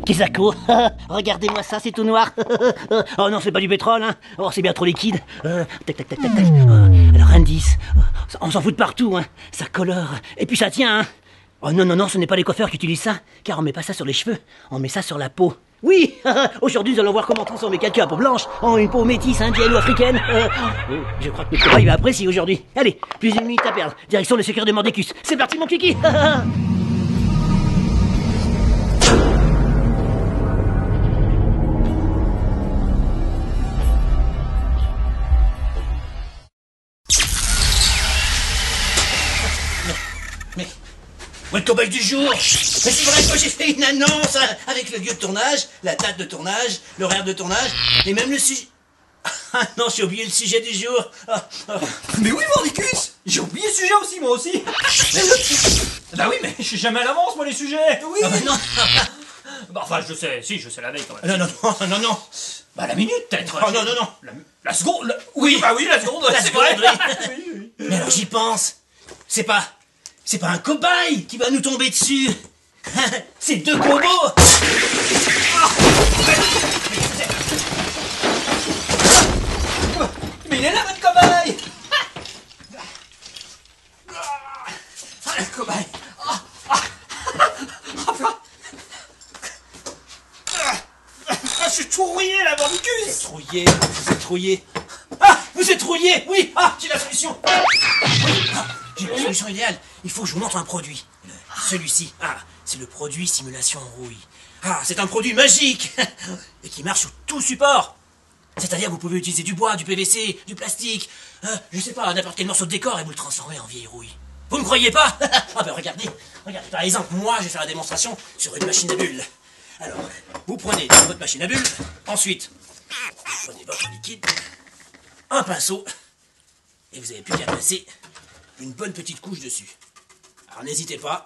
Kesako, regardez-moi ça, c'est tout noir. Oh non, c'est pas du pétrole, hein. Oh, c'est bien trop liquide. Tac, tac, tac, tac, tac. Alors, indice. On s'en fout de partout, hein. Ça colore. Et puis ça tient, hein. Oh non, non, non, ce n'est pas les coiffeurs qui utilisent ça, car on met pas ça sur les cheveux, on met ça sur la peau. Oui, aujourd'hui nous allons voir comment transformer quelqu'un à peau blanche en une peau métisse, indienne ou africaine. Je crois que notre copain il va apprécier aujourd'hui. Allez, plus d'une minute à perdre, direction le secret de Mordicus. C'est parti mon kiki. Où est le cobaye du jour? Mais c'est vrai que j'ai fait une annonce avec le lieu de tournage, la date de tournage, l'horaire de tournage, et même le sujet... Ah non, j'ai oublié le sujet du jour. Mais oui, Mordicus, j'ai oublié le sujet aussi, moi aussi. Bah oui, mais je suis jamais à l'avance, moi, les sujets. Oui. Ah bah non. Bah enfin, je sais la veille quand même. Non. Bah la minute, peut-être. Oh non. La seconde. Oui, bah oui, la seconde. La c'est seconde, vrai. oui. Mais alors j'y pense. C'est pas un cobaye qui va nous tomber dessus. C'est deux combos. Mais il est là, votre cobaye. Le cobaye. Je suis tout rouillé, là, Mordicus. Vous êtes trouillé. Ah, vous êtes rouillé. Oui, j'ai la solution. J'ai la solution idéale. Il faut que je vous montre un produit. Celui-ci. C'est le produit simulation rouille. C'est un produit magique et qui marche sur tout support. C'est-à-dire que vous pouvez utiliser du bois, du PVC, du plastique, je sais pas, n'importe quel morceau de décor et vous le transformez en vieille rouille. Vous me croyez pas? Ah ben regardez, par exemple, moi je vais faire la démonstration sur une machine à bulles. Alors, vous prenez votre machine à bulles, ensuite, vous prenez votre liquide, un pinceau, et vous avez plus qu'à passer une bonne petite couche dessus. Alors n'hésitez pas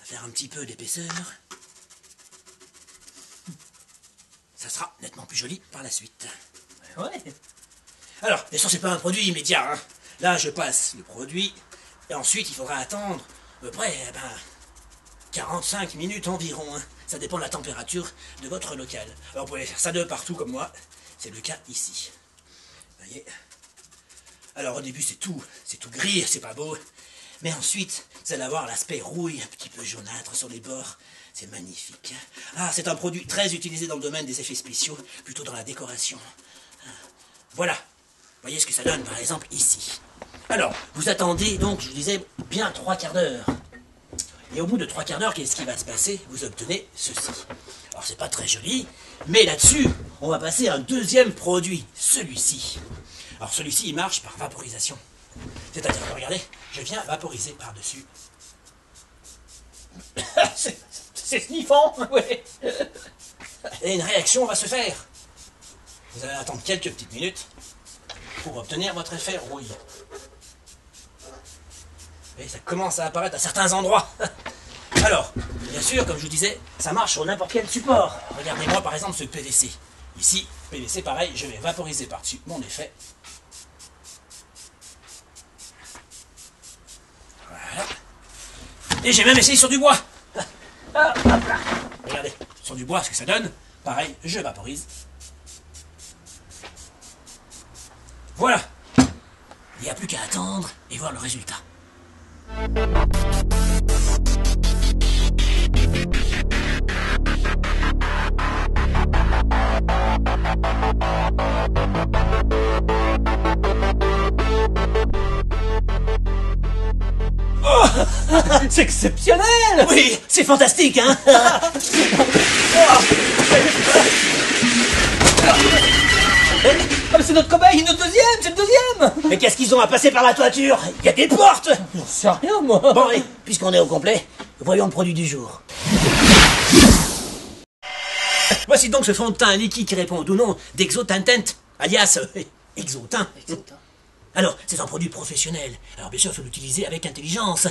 à faire un petit peu d'épaisseur. Ça sera nettement plus joli par la suite. Ouais. Alors, bien sûr, c'est pas un produit immédiat, hein. Là, je passe le produit, et ensuite, il faudra attendre à peu près 45 minutes environ, hein. Ça dépend de la température de votre local. Alors, vous pouvez faire ça de partout comme moi. C'est le cas ici. Vous voyez? Alors, au début, c'est tout gris, c'est pas beau. Mais ensuite, vous allez avoir l'aspect rouille, un petit peu jaunâtre sur les bords. C'est magnifique. C'est un produit très utilisé dans le domaine des effets spéciaux, plutôt dans la décoration. Voilà. Vous voyez ce que ça donne, par exemple, ici. Alors, vous attendez donc, je vous disais, bien 3/4 d'heure. Et au bout de 3/4 d'heure, qu'est-ce qui va se passer? Vous obtenez ceci. Alors, c'est pas très joli, mais là-dessus, on va passer à un deuxième produit, celui-ci. Alors, celui-ci, il marche par vaporisation. C'est-à-dire que, regardez, je viens vaporiser par-dessus. C'est sniffant, ouais. Et une réaction va se faire. Vous allez attendre quelques petites minutes pour obtenir votre effet rouille. Et ça commence à apparaître à certains endroits. Alors, bien sûr, comme je vous disais, ça marche sur n'importe quel support. Regardez-moi par exemple ce PVC. Ici, PVC pareil, je vais vaporiser par-dessus mon effet. Voilà. Et j'ai même essayé sur du bois. Hop là. Regardez, sur du bois, ce que ça donne. Pareil, je vaporise. Voilà. Il n'y a plus qu'à attendre et voir le résultat. Oh, c'est exceptionnel. Oui, c'est fantastique, hein. Mais c'est notre cobaye, notre deuxième, c'est le deuxième. Mais qu'est-ce qu'ils ont à passer par la toiture? Il y a des portes. J'en sais rien, moi. Bon, allez, puisqu'on est au complet, voyons le produit du jour. Voici donc ce fond de teint liquide qui répond au doux nom d'Exotintent, alias Exotin. Alors, c'est un produit professionnel. Alors bien sûr, il faut l'utiliser avec intelligence.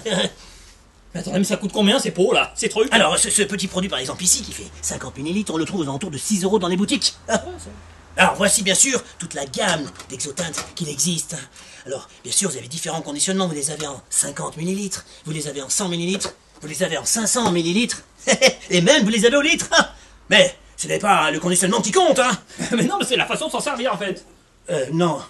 Mais attendez, mais ça coûte combien ces pots là, ces trucs? Alors, ce petit produit par exemple ici, qui fait 50 ml, on le trouve aux alentours de 6 € dans les boutiques. Alors voici bien sûr toute la gamme d'Exotintes qu'il existe. Alors bien sûr vous avez différents conditionnements, vous les avez en 50 ml, vous les avez en 100 ml, vous les avez en 500 ml, et même vous les avez au litre. Mais ce n'est pas le conditionnement qui compte, hein. Mais non, mais c'est la façon de s'en servir en fait. Non.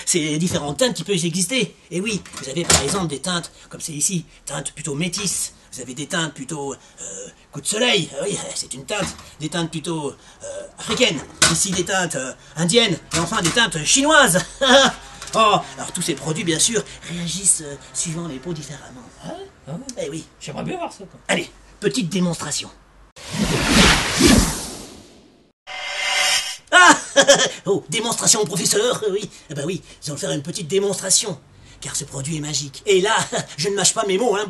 C'est différentes teintes qui peuvent exister. Et oui, vous avez par exemple des teintes, comme c'est ici, teintes plutôt métisses. Vous avez des teintes plutôt coup de soleil, oui, c'est une teinte. Des teintes plutôt africaines. Ici des teintes indiennes. Et enfin des teintes chinoises. Oh, alors tous ces produits, bien sûr, réagissent suivant les peaux différemment. Eh oui. J'aimerais bien voir ça, quoi. Allez, petite démonstration. Ah Oh, démonstration au professeur, oui. Eh ben oui, nous allons faire une petite démonstration. Car ce produit est magique. Et là, je ne mâche pas mes mots, hein.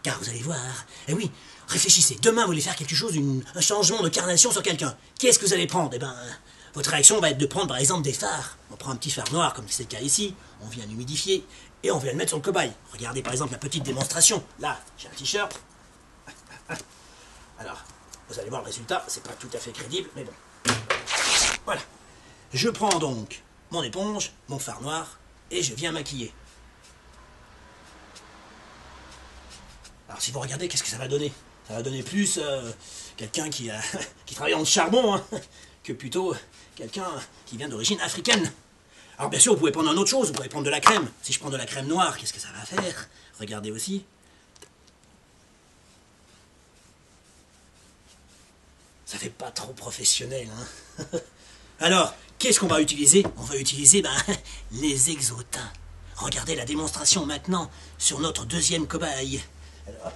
Car vous allez voir. Eh oui, réfléchissez. Demain, vous allez faire quelque chose, un changement de carnation sur quelqu'un. Qu'est-ce que vous allez prendre? Eh ben, votre réaction va être de prendre par exemple des fards. On prend un petit phare noir, comme c'est le cas ici. On vient l'humidifier et on vient le mettre sur le cobaye. Regardez par exemple la petite démonstration. Là, j'ai un t-shirt. Alors, vous allez voir le résultat. C'est pas tout à fait crédible, mais bon. Voilà. Je prends donc mon éponge, mon fard noir, et je viens maquiller. Alors si vous regardez, qu'est-ce que ça va donner? Ça va donner plus quelqu'un qui travaille en charbon, hein, que plutôt quelqu'un qui vient d'origine africaine. Alors bien sûr, vous pouvez prendre une autre chose, vous pouvez prendre de la crème. Si je prends de la crème noire, qu'est-ce que ça va faire? Regardez aussi. Ça fait pas trop professionnel, hein. Alors, qu'est-ce qu'on va utiliser? On va utiliser les exoteints. Regardez la démonstration maintenant sur notre deuxième cobaye. Alors,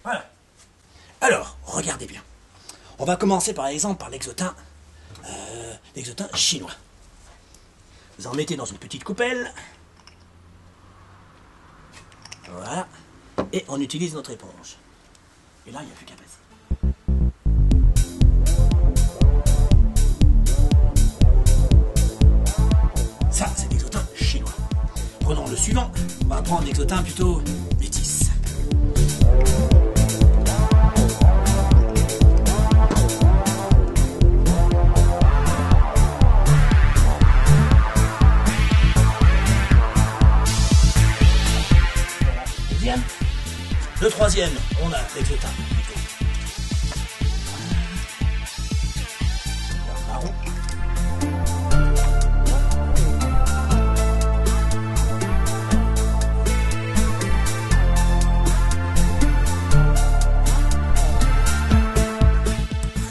voilà. Alors, regardez bien. On va commencer par exemple par l'exoteint chinois. Vous en mettez dans une petite coupelle. Voilà. Et on utilise notre éponge. Et là, il n'y a plus qu'à passer. Ça, c'est l'exoteint chinois. Prenons le suivant. On va prendre l'exoteint plutôt métis. Deuxième. Le troisième, on a l'exoteint plutôt marron.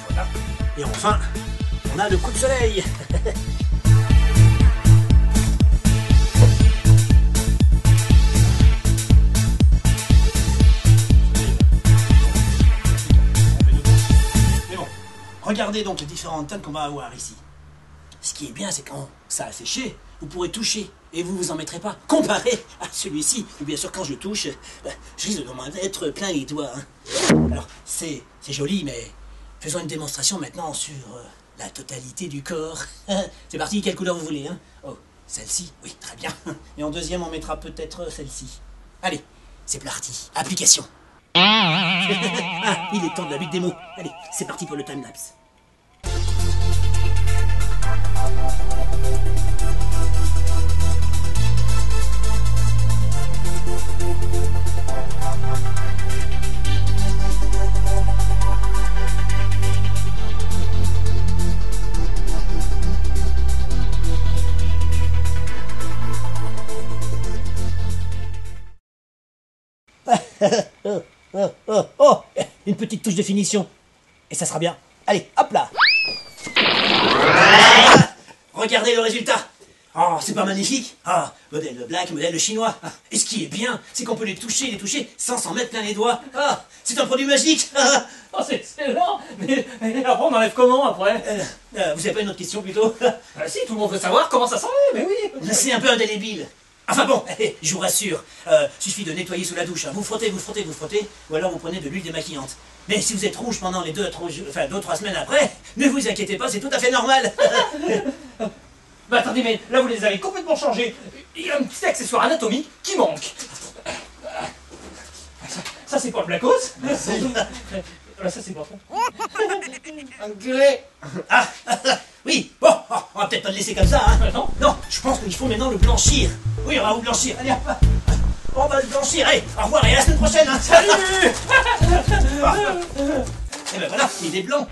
Voilà. Et enfin, on a le coup de soleil. Regardez donc les différentes teintes qu'on va avoir ici. Ce qui est bien, c'est quand ça a séché, vous pourrez toucher et vous vous en mettrez pas. Comparé à celui-ci, où bien sûr quand je le touche, je risque de m'en être plein les doigts. Hein. Alors c'est joli, mais faisons une démonstration maintenant sur la totalité du corps. C'est parti, quelle couleur vous voulez, hein? Oh, celle-ci, oui, très bien. Et en deuxième, on mettra peut-être celle-ci. Allez, c'est parti. Application. Ah, il est temps de la lutte des mots. Allez, c'est parti pour le time-lapse. Oh, une petite touche de finition. Et ça sera bien. Allez, hop là. Regardez le résultat. Oh, c'est pas magnifique? Ah, modèle black, modèle chinois. Ah, et ce qui est bien, c'est qu'on peut les toucher sans s'en mettre plein les doigts. Ah, c'est un produit magique. Oh, c'est excellent. Mais après, on enlève comment après? Vous avez pas une autre question plutôt? Si, tout le monde veut savoir comment ça s'enlève, mais oui. C'est un peu indélébile. Enfin bon, je vous rassure, suffit de nettoyer sous la douche. Hein. Vous frottez, ou alors vous prenez de l'huile démaquillante. Mais si vous êtes rouge pendant les 2-3 semaines après, ne vous inquiétez pas, c'est tout à fait normal. Bah attendez, mais là vous les avez complètement changés. Il y a un petit accessoire anatomique qui manque. Ça c'est pour le blacos. Ça c'est pour toi. Enculé. Ah, oui, bon, on va peut-être pas le laisser comme ça, hein. Non. Non, je pense qu'il faut maintenant le blanchir. Oui, on va vous blanchir. Allez, hop. On va le blanchir. Allez, au revoir et à la semaine prochaine. Hein. Salut. Et ben voilà, il est blanc.